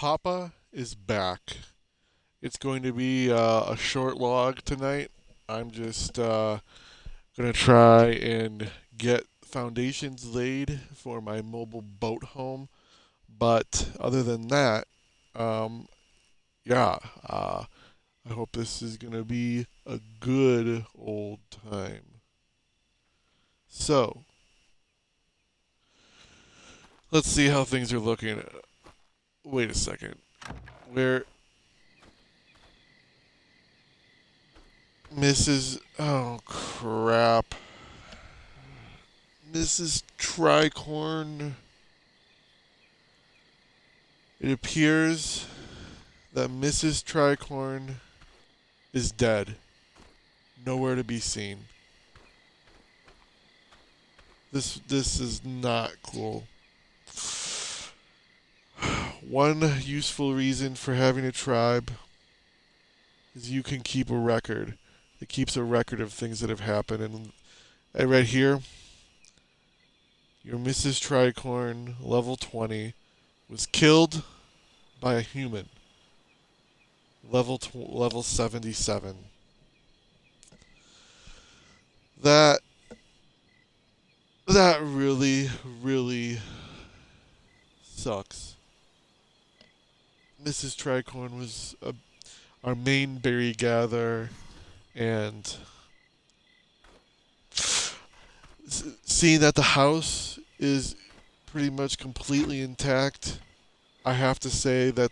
Papa is back. It's going to be a short log tonight. I'm just going to try and get foundations laid for my mobile boat home. But other than that, um, yeah, I hope this is going to be a good old time. So, let's see how things are looking. Wait a second. Where Mrs. Oh, crap. Mrs. Tricorn. It appears that Mrs. Tricorn is dead. Nowhere to be seen. This is not cool. One useful reason for having a tribe is you can keep a record. It keeps a record of things that have happened. And I read here, your Mrs. Tricorn, level 20, was killed by a human. Level 77. That really sucks. Mrs. Tricorn was our main berry gatherer, and seeing that the house is pretty much completely intact, I have to say that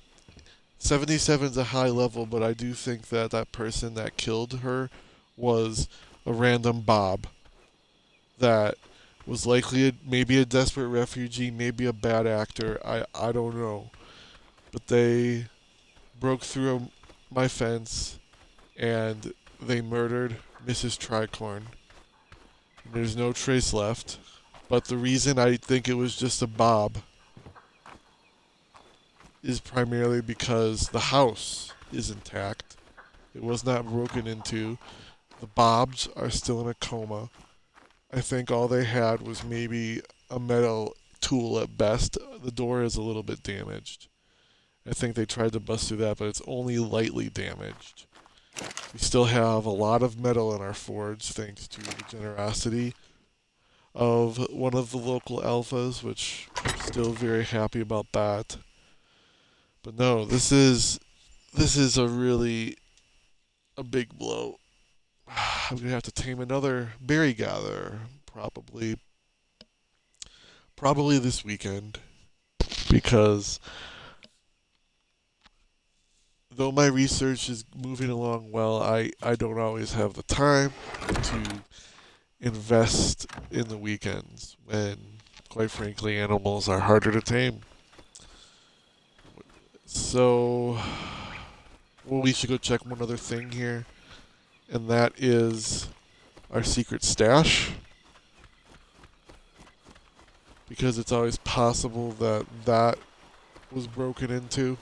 77 is a high level, but I do think that that person that killed her was a random Bob that was likely maybe a desperate refugee, maybe a bad actor. I don't know. But they broke through my fence and they murdered Mrs. Tricorn. There's no trace left. But the reason I think it was just a Bob is primarily because the house is intact. It was not broken into. The Bobs are still in a coma. I think all they had was maybe a metal tool at best. The door is a little bit damaged. I think they tried to bust through that, but it's only lightly damaged. We still have a lot of metal in our forge thanks to the generosity of one of the local alphas, which I'm still very happy about that. But no, this is a really a big blow. I'm gonna have to tame another berry gatherer, probably this weekend, because though my research is moving along well, I don't always have the time to invest in the weekends when, quite frankly, animals are harder to tame. So, well, we should go check one other thing here, and that is our secret stash. Because it's always possible that that was broken into,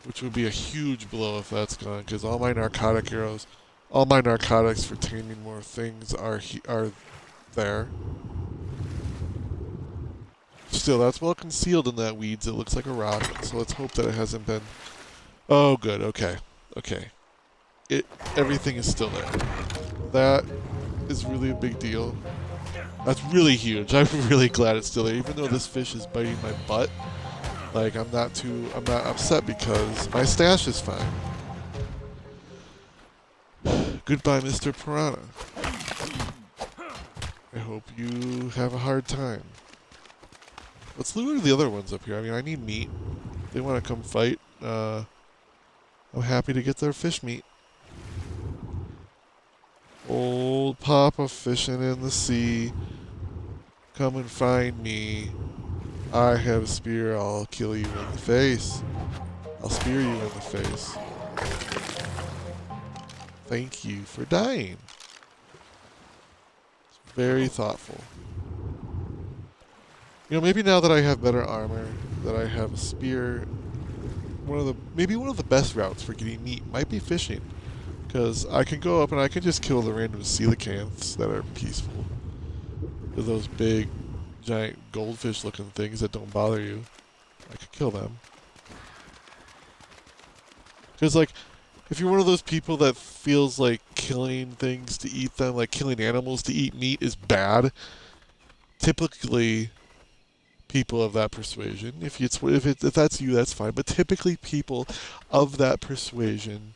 which would be a huge blow if that's gone, because all my narcotic arrows, all my narcotics for taming more things are there. Still, that's well concealed in that weeds. It looks like a rock, so let's hope that it hasn't been. Oh, good. Okay. Everything is still there. That is really a big deal. That's really huge. I'm really glad it's still there, even though this fish is biting my butt. Like, I'm not upset because my stash is fine. Goodbye, Mr. Piranha. I hope you have a hard time. Let's lure the other ones up here. I mean, I need meat. If they want to come fight, I'm happy to get their fish meat. Old Papa fishing in the sea. Come and find me. I have a spear. I'll kill you in the face. I'll spear you in the face. Thank you for dying. It's very thoughtful. You know, maybe now that I have better armor, that I have a spear, maybe one of the best routes for getting meat might be fishing. Because I can go up and I can just kill the random coelacanths that are peaceful. They're those big giant goldfish-looking things that don't bother you, I could kill them. Because, like, if you're one of those people that feels like killing things to eat them, like killing animals to eat meat is bad, typically people of that persuasion, if that's you, that's fine. But typically people of that persuasion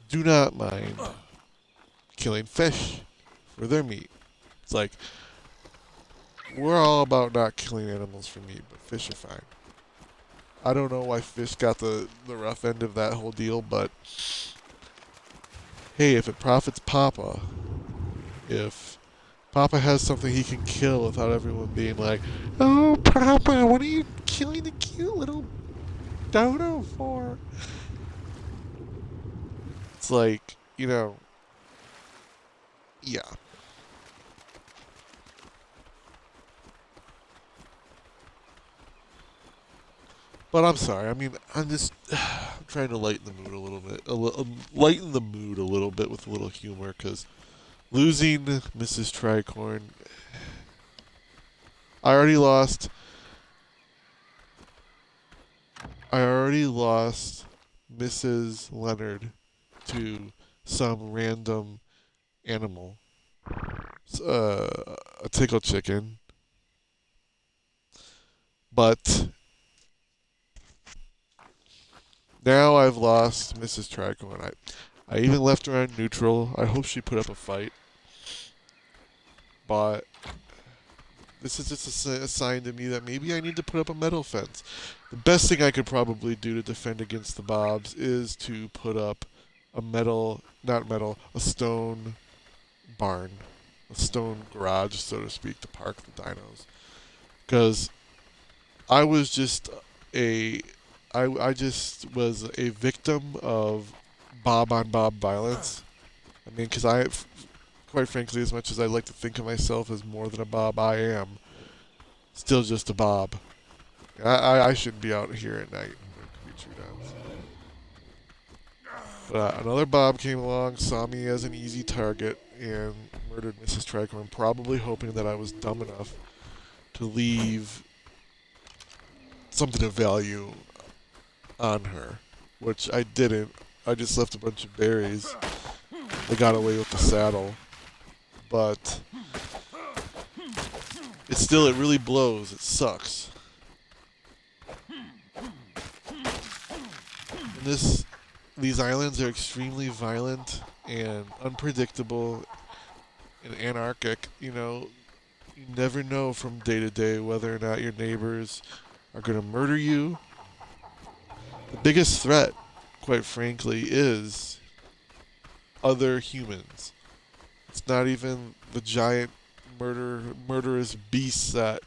do not mind killing fish for their meat. It's like, we're all about not killing animals for meat, but fish are fine. I don't know why fish got the rough end of that whole deal, but hey, if it profits Papa, if Papa has something he can kill without everyone being like, "Oh, Papa, what are you killing a cute little dodo for?" It's like, yeah. But I'm sorry. I mean, I'm just I'm trying to lighten the mood a little bit, lighten the mood a little bit with a little humor, because losing Mrs. Tricorn, I already lost. I already lost Mrs. Leonard to some random animal, a tickle chicken. But now I've lost Mrs. Tricorn. I even left her on neutral. I hope she put up a fight. But this is just a sign to me that maybe I need to put up a metal fence. The best thing I could probably do to defend against the Bobs is to put up a a stone barn, a stone garage, so to speak, to park the dinos. Because I was just a, I just was a victim of Bob on Bob violence. I mean, because quite frankly, as much as I like to think of myself as more than a Bob, I am still just a Bob. I shouldn't be out here at night when tree downs. But another Bob came along, saw me as an easy target, and murdered Mrs. Tricorn, probably hoping that I was dumb enough to leave something of value on her, which I didn't. I just left a bunch of berries. They got away with the saddle. But it really blows. It sucks. And these islands are extremely violent and unpredictable and anarchic. You never know from day to day whether or not your neighbors are going to murder you. The biggest threat, quite frankly, is other humans. It's not even the giant murderous beasts that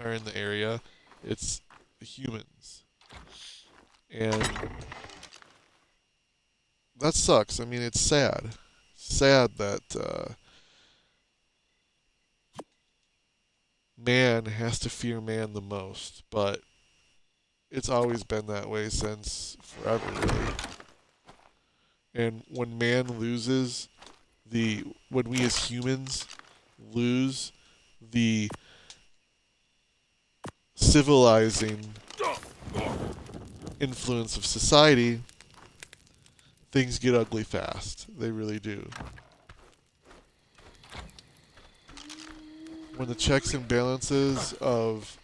are in the area. It's the humans. And that sucks. I mean, it's sad. Sad that man has to fear man the most, but it's always been that way since forever, really. And when man loses when we as humans lose the civilizing influence of society, things get ugly fast. They really do. When the checks and balances of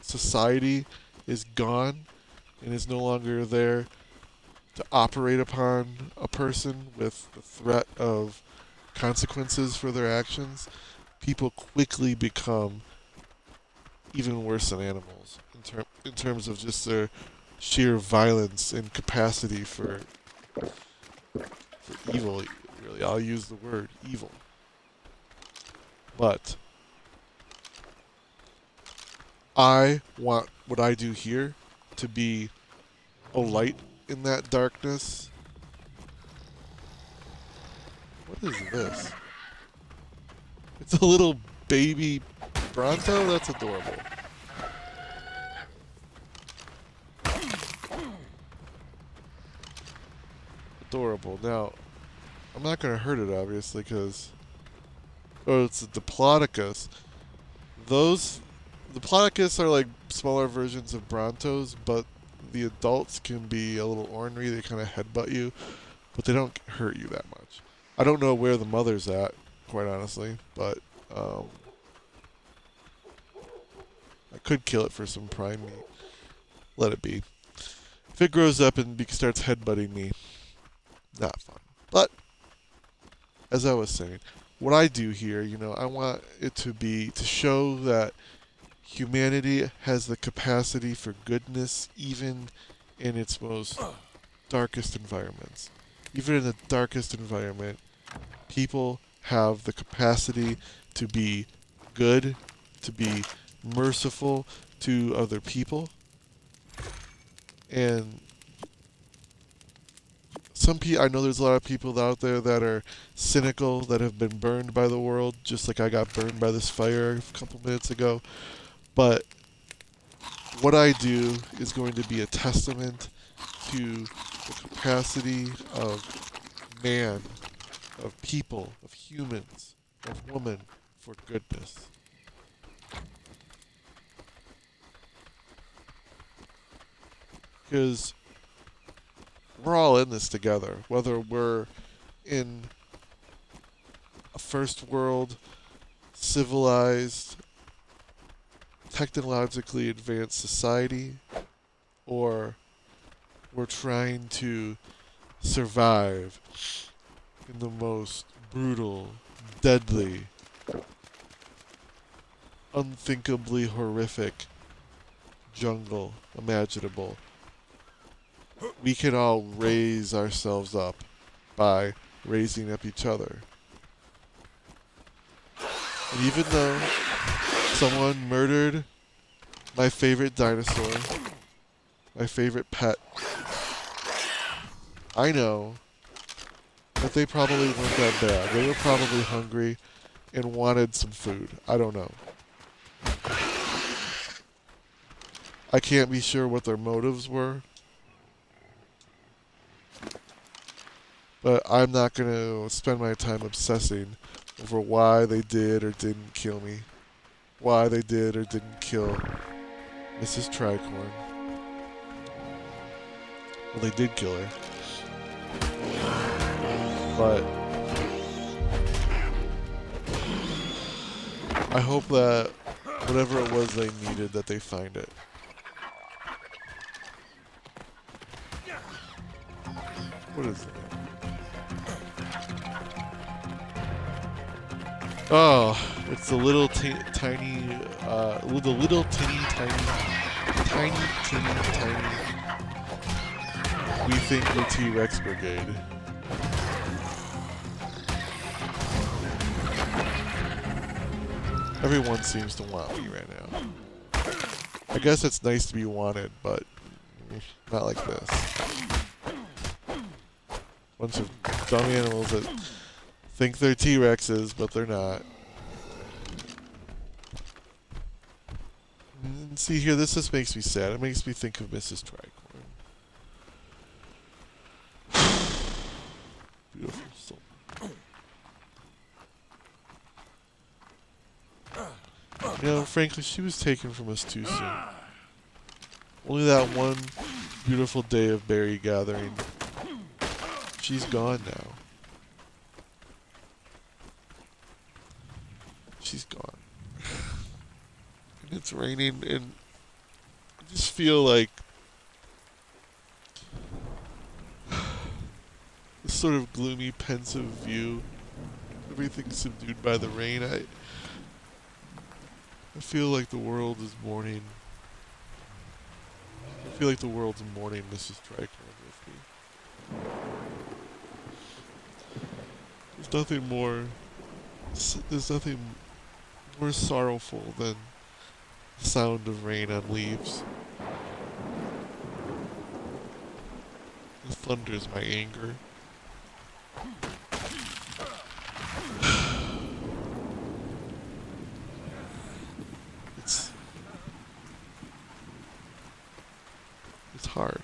society is gone and is no longer there to operate upon a person with the threat of consequences for their actions, people quickly become even worse than animals in terms of just their sheer violence and capacity for evil. Really, I'll use the word evil. But I want what I do here to be a light in that darkness. What is this? It's a little baby Bronto? That's adorable. Adorable. Now, I'm not going to hurt it, obviously, because... Oh, it's a Diplodocus. Those The platycus are like smaller versions of Brontos, but the adults can be a little ornery. They kind of headbutt you, but they don't hurt you that much. I don't know where the mother's at, quite honestly, but um, I could kill it for some prime meat. Let it be. If it grows up and starts headbutting me, not fun. But as I was saying, what I do here, I want it to show that humanity has the capacity for goodness even in its most darkest environments. Even in the darkest environment, people have the capacity to be good, to be merciful to other people. And I know there's a lot of people out there that are cynical, that have been burned by the world, just like I got burned by this fire a couple minutes ago. But what I do is going to be a testament to the capacity of man, of people, of humans, of woman for goodness. Because we're all in this together, whether we're in a first world, civilized, technologically advanced society, or we're trying to survive in the most brutal, deadly, unthinkably horrific jungle imaginable. We can all raise ourselves up by raising up each other. And even though someone murdered my favorite dinosaur, my favorite pet, I know that they probably weren't that bad. They were probably hungry and wanted some food. I don't know. I can't be sure what their motives were. But I'm not going to spend my time obsessing over why they did or didn't kill me. Why they did or didn't kill Mrs. Tricorn. Well, they did kill her. But I hope that whatever it was they needed, that they find it. What is it? Oh, it's the little tiny, the little tiny, we think we're T-Rex Brigade. Everyone seems to want me right now. I guess it's nice to be wanted, but not like this. Bunch of dumb animals that think they're T-Rexes, but they're not. And see here, this just makes me sad. It makes me think of Mrs. Tricorn. Beautiful soul. Frankly, she was taken from us too soon. Only that one beautiful day of berry gathering. She's gone now. She's gone. And it's raining, and I just feel like this sort of gloomy, pensive view. Everything's subdued by the rain. I feel like the world is mourning. I feel like the world's mourning Mrs. Tricorn with me. There's nothing more sorrowful than the sound of rain on leaves. It thunders my anger. It's hard.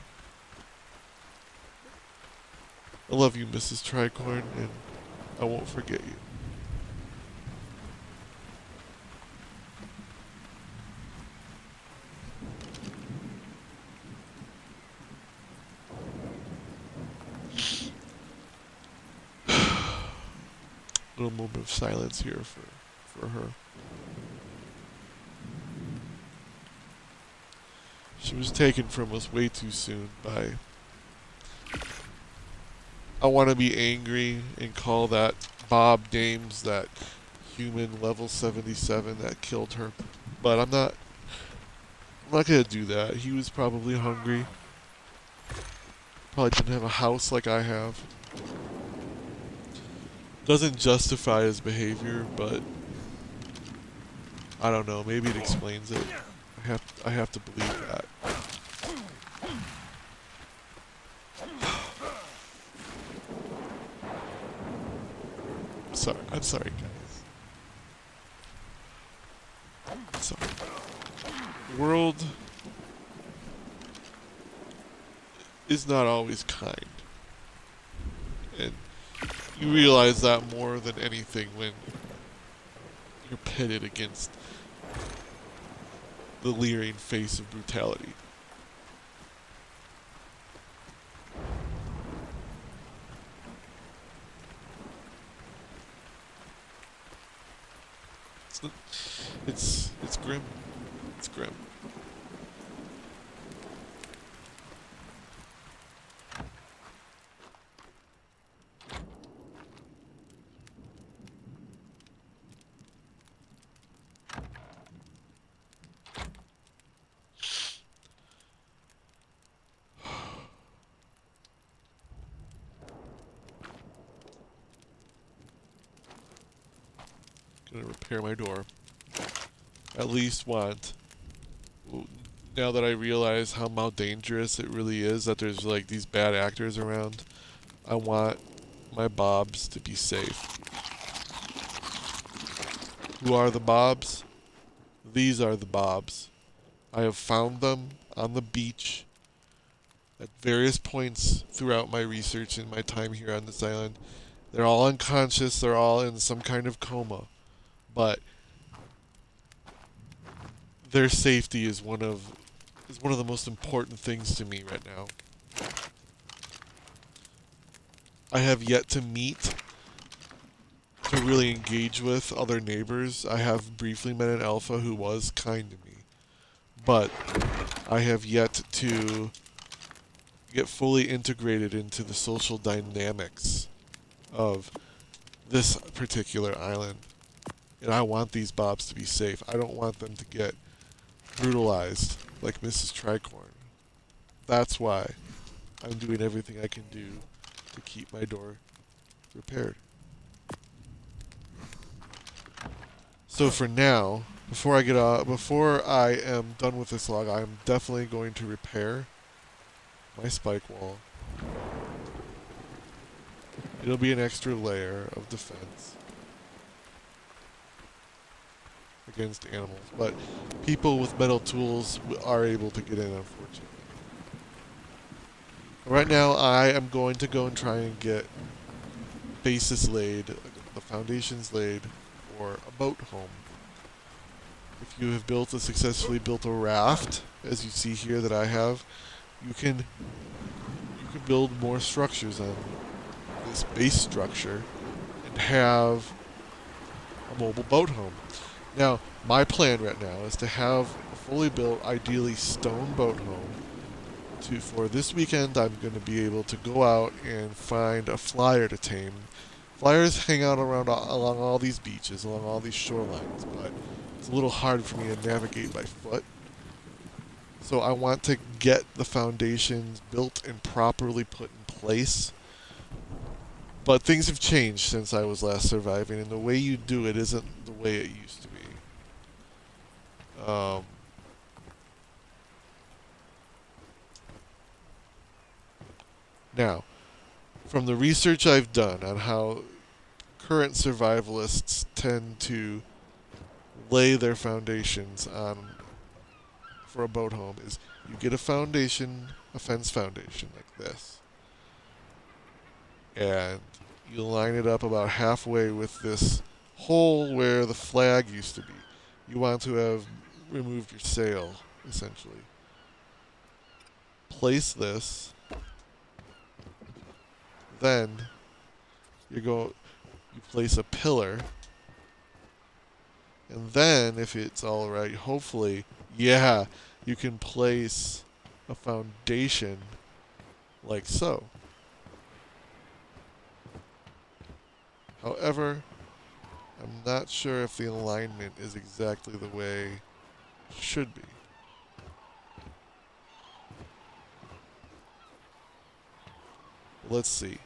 I love you, Mrs. Tricorn, and I won't forget you. little moment of silence here for her. She was taken from us way too soon by... I want to be angry and call that Bob names, that human level 77 that killed her. But I'm not going to do that. He was probably hungry. Probably didn't have a house like I have. Doesn't justify his behavior, but I don't know. Maybe it explains it. I have to believe that. I'm sorry, guys. I'm sorry. The world is not always kind. And you realize that more than anything when you're pitted against the leering face of brutality. It's grim. It's grim. Gonna repair my door. At least want. Now that I realize how dangerous it really is, that there's like these bad actors around, I want my Bobs to be safe. Who are the Bobs? These are the Bobs. I have found them on the beach at various points throughout my research and my time here on this island. They're all unconscious, they're all in some kind of coma. But their safety is one of the most important things to me right now. I have yet to meet, to really engage with other neighbors. I have briefly met an alpha who was kind to me, but I have yet to get fully integrated into the social dynamics of this particular island. And I want these Bobs to be safe. I don't want them to get brutalized like Mrs. Tricorn. That's why I'm doing everything I can do to keep my door repaired. So for now, before I am done with this log, I'm definitely going to repair my spike wall. It'll be an extra layer of defense against animals, but people with metal tools are able to get in, unfortunately. Right now, I am going to go and try and get bases laid, the foundations laid for a boat home. If you have successfully built a raft, as you see here that I have, you can build more structures on this base structure and have a mobile boat home. Now, my plan right now is to have a fully built, ideally stone boat home. For this weekend, I'm going to be able to go out and find a flyer to tame. Flyers hang out along all these beaches, along all these shorelines, but it's a little hard for me to navigate by foot. So I want to get the foundations built and properly put in place. But things have changed since I was last surviving, and the way you do it isn't the way it used to be. Now, from the research I've done on how current survivalists tend to lay their foundations on for a boat home, is you get a foundation, a fence foundation like this, and you line it up about halfway with this hole where the flag used to be. You want to have removed your sail, essentially. Place this. Then you you place a pillar, and then if it's all right, hopefully, yeah, you can place a foundation like so. However, I'm not sure if the alignment is exactly the way it should be. Let's see.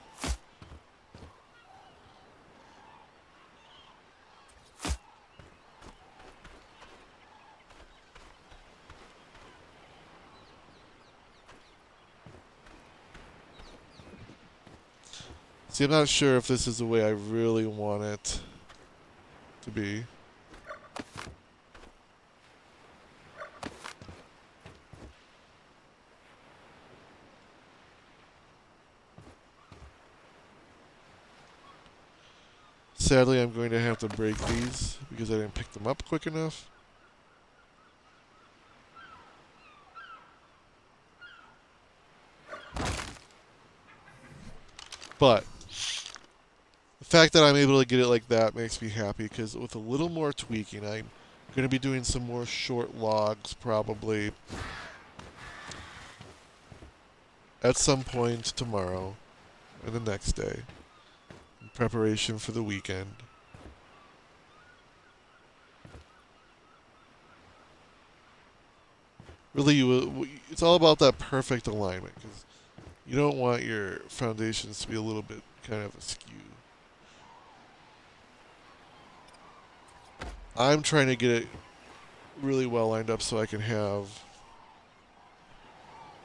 See, I'm not sure if this is the way I really want it to be. Sadly, I'm going to have to break these because I didn't pick them up quick enough. But the fact that I'm able to get it like that makes me happy, because with a little more tweaking, I'm going to be doing some more short logs probably at some point tomorrow or the next day in preparation for the weekend. Really, it's all about that perfect alignment, because you don't want your foundations to be a little bit kind of askew. I'm trying to get it really well lined up so I can have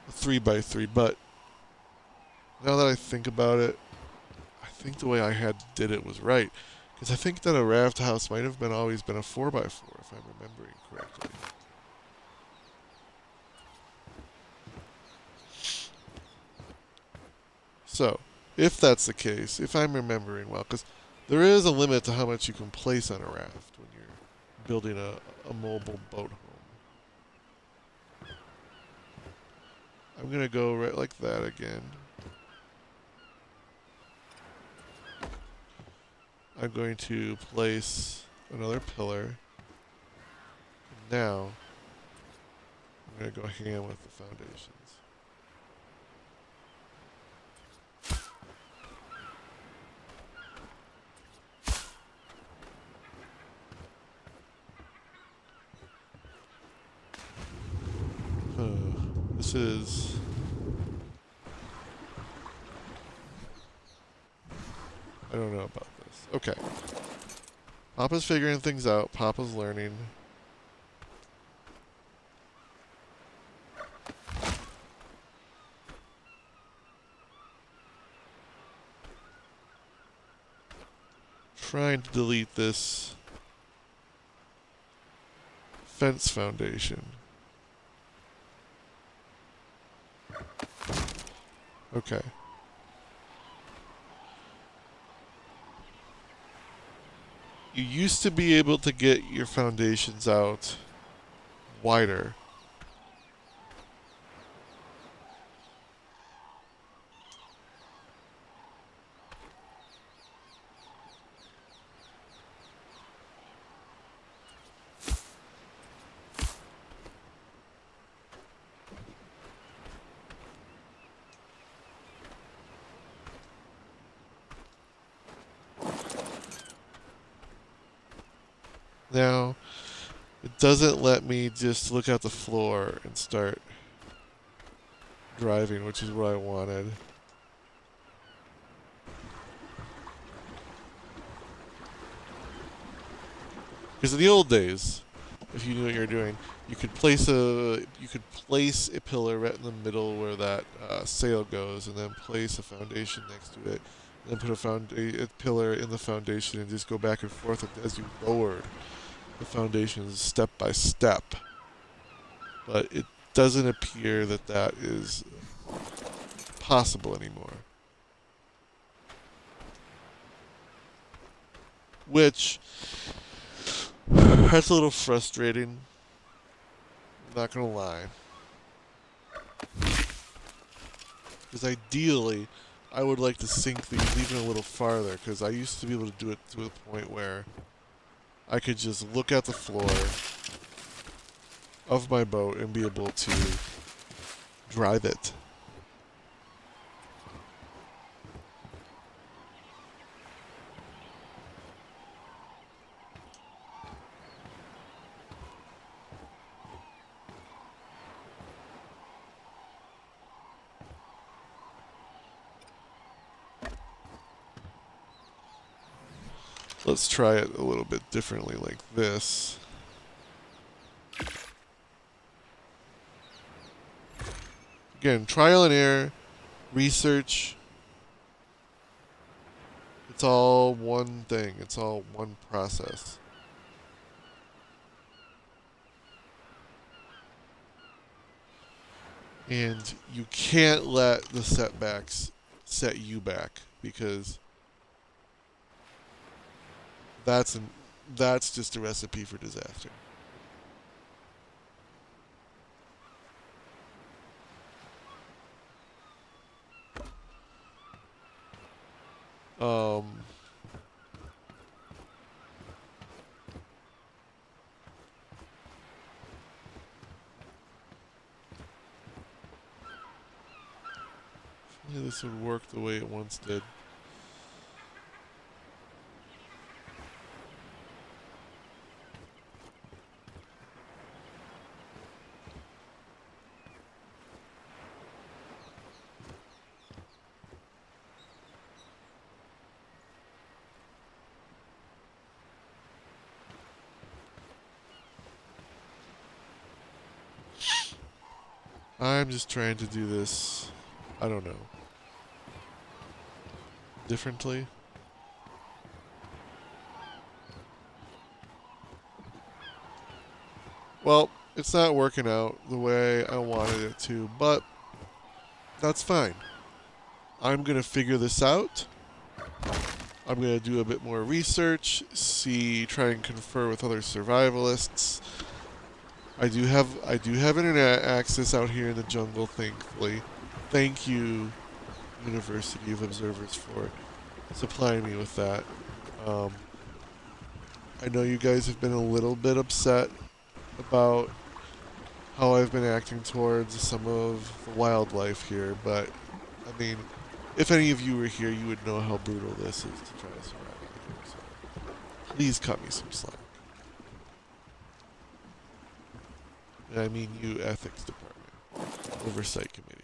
a 3x3, but now that I think about it, I think the way I did it was right. Because I think that a raft house might have always been a 4x4, if I'm remembering correctly. So, if that's the case, if I'm remembering well, because there is a limit to how much you can place on a raft when you're building a mobile boat home. I'm going to go right like that again. I'm going to place another pillar. Now, I'm going to go ham with the foundations. This is... I don't know about this. Okay. Papa's figuring things out. Papa's learning. Trying to delete this fence foundation. Okay. You used to be able to get your foundations out wider. Now, it doesn't let me just look at the floor and start driving, which is what I wanted. Because in the old days, if you knew what you were doing, you could place a pillar right in the middle where that sail goes, and then place a foundation next to it, and then put a pillar in the foundation, and just go back and forth as you lowered the foundations step by step. But it doesn't appear that that is possible anymore. Which, that's a little frustrating. I'm not gonna lie. Because ideally, I would like to sink these even a little farther, because I used to be able to do it to the point where I could just look at the floor of my boat and be able to drive it. Let's try it a little bit differently like this. Again, trial and error, research. It's all one thing. It's all one process. And you can't let the setbacks set you back, because that's just a recipe for disaster. Um, yeah, this would work the way it once did. I'm just trying to do this, I don't know, differently. Well, it's not working out the way I wanted it to, but that's fine. I'm going to figure this out. I'm going to do a bit more research, try and confer with other survivalists. I do have internet access out here in the jungle, thankfully. Thank you, University of Observers, for supplying me with that. I know you guys have been a little bit upset about how I've been acting towards some of the wildlife here, but I mean, if any of you were here, you would know how brutal this is to try to survive out here. So please cut me some slack. And I mean you, Ethics Department, Oversight Committee.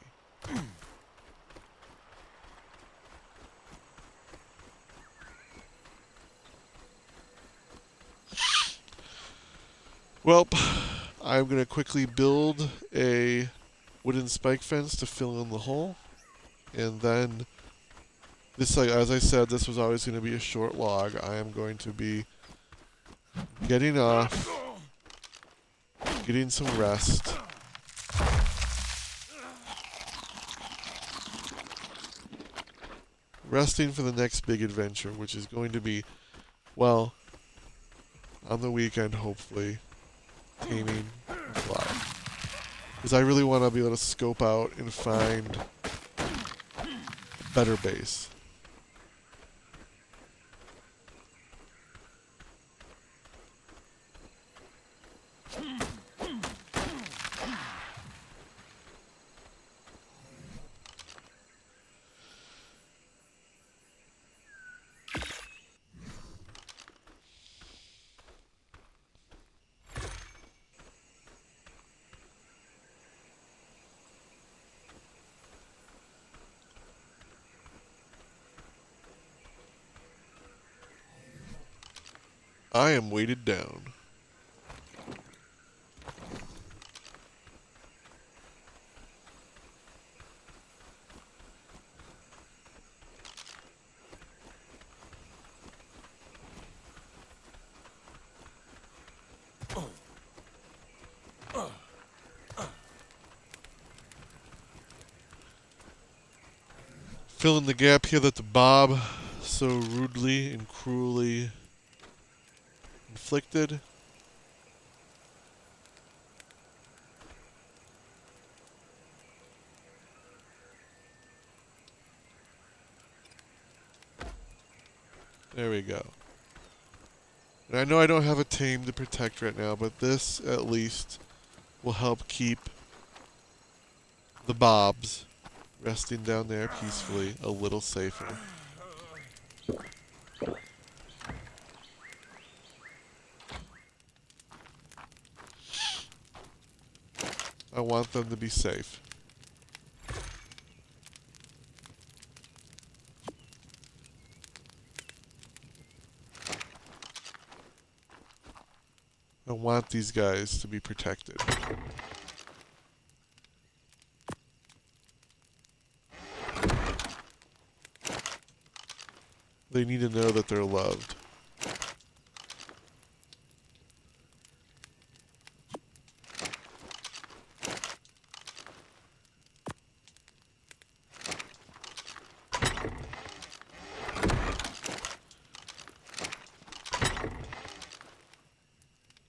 Well, I'm going to quickly build a wooden spike fence to fill in the hole. And then, this, like as I said, this was always going to be a short log. I am going to be getting off, getting some rest. Resting for the next big adventure, which is going to be, well, on the weekend, hopefully, taming a fly. Because I really want to be able to scope out and find a better base. I am weighted down. Filling the gap here that the Bob so rudely and cruelly inflicted. There we go. And I know I don't have a tame to protect right now, but this at least will help keep the bobs resting down there peacefully a little safer. I want them to be safe. I want these guys to be protected. They need to know that they're loved.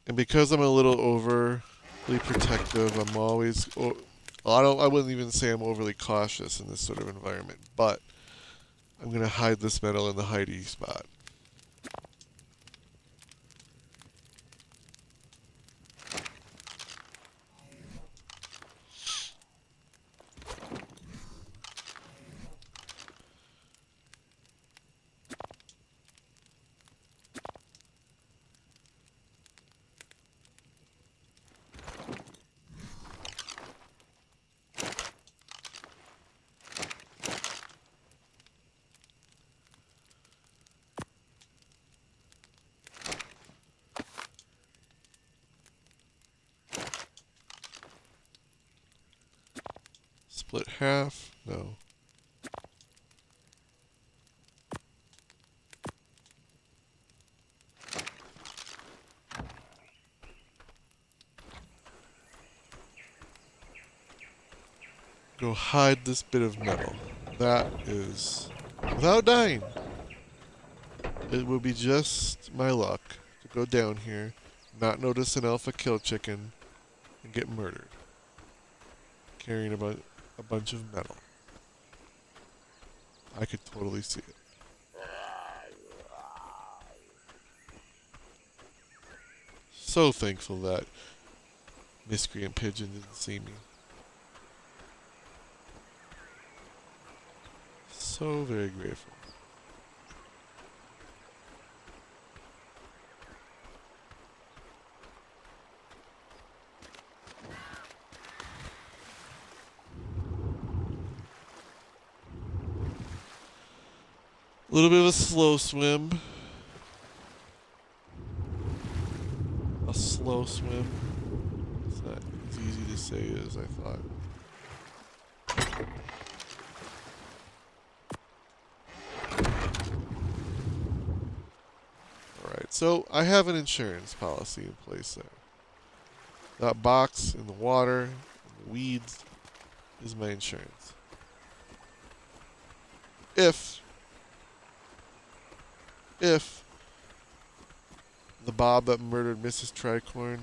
And because I'm a little overly protective, I'm always... I wouldn't even say I'm overly cautious in this sort of environment, but I'm going to hide this metal in the hidey spot. Split half? No. Go hide this bit of metal. That is... without dying! It would be just my luck to go down here, not notice an alpha kill chicken, and get murdered. Carrying a bunch of metal. I could totally see it. So thankful that miscreant pigeon didn't see me. So very grateful. A little bit of a slow swim. A slow swim. It's not as easy to say as I thought. Alright, so I have an insurance policy in place there. That box in the water, and the weeds, is my insurance. If the Bob that murdered Mrs. Tricorn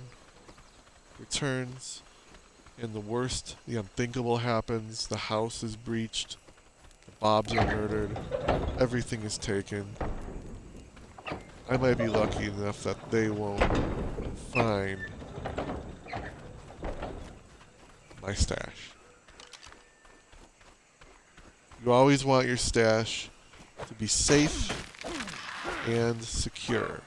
returns, and the worst, the unthinkable happens, the house is breached, the Bobs are murdered, everything is taken, I might be lucky enough that they won't find my stash. You always want your stash to be safe and secure.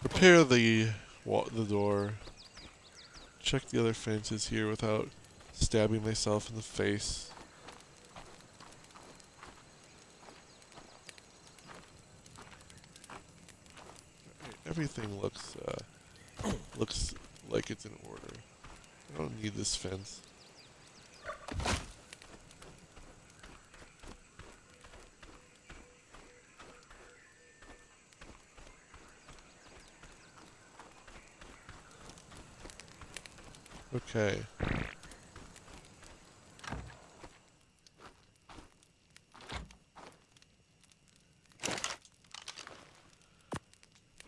Repair the door. Check the other fences here without stabbing myself in the face. Everything looks like it's in order. I don't need this fence. Okay.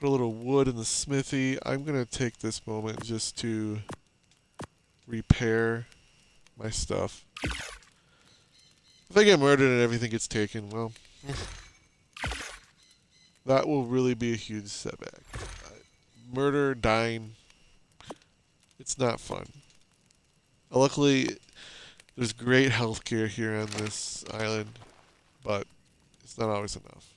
Put a little wood in the smithy. I'm going to take this moment just to repair my stuff. If I get murdered and everything gets taken, well, that will really be a huge setback. Murder, dying, it's not fun. Luckily, there's great healthcare here on this island, but it's not always enough.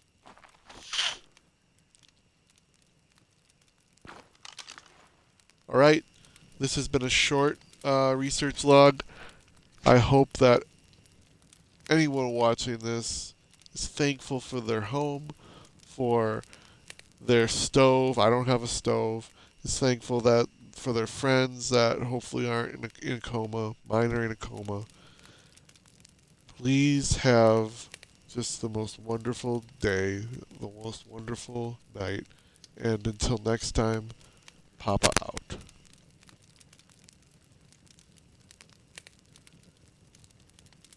Alright, this has been a short research log. I hope that anyone watching this is thankful for their home, for their stove. I don't have a stove. Is thankful that for their friends that hopefully aren't in a coma. Mine are in a coma. Please have just the most wonderful day, the most wonderful night. And until next time, Papa out.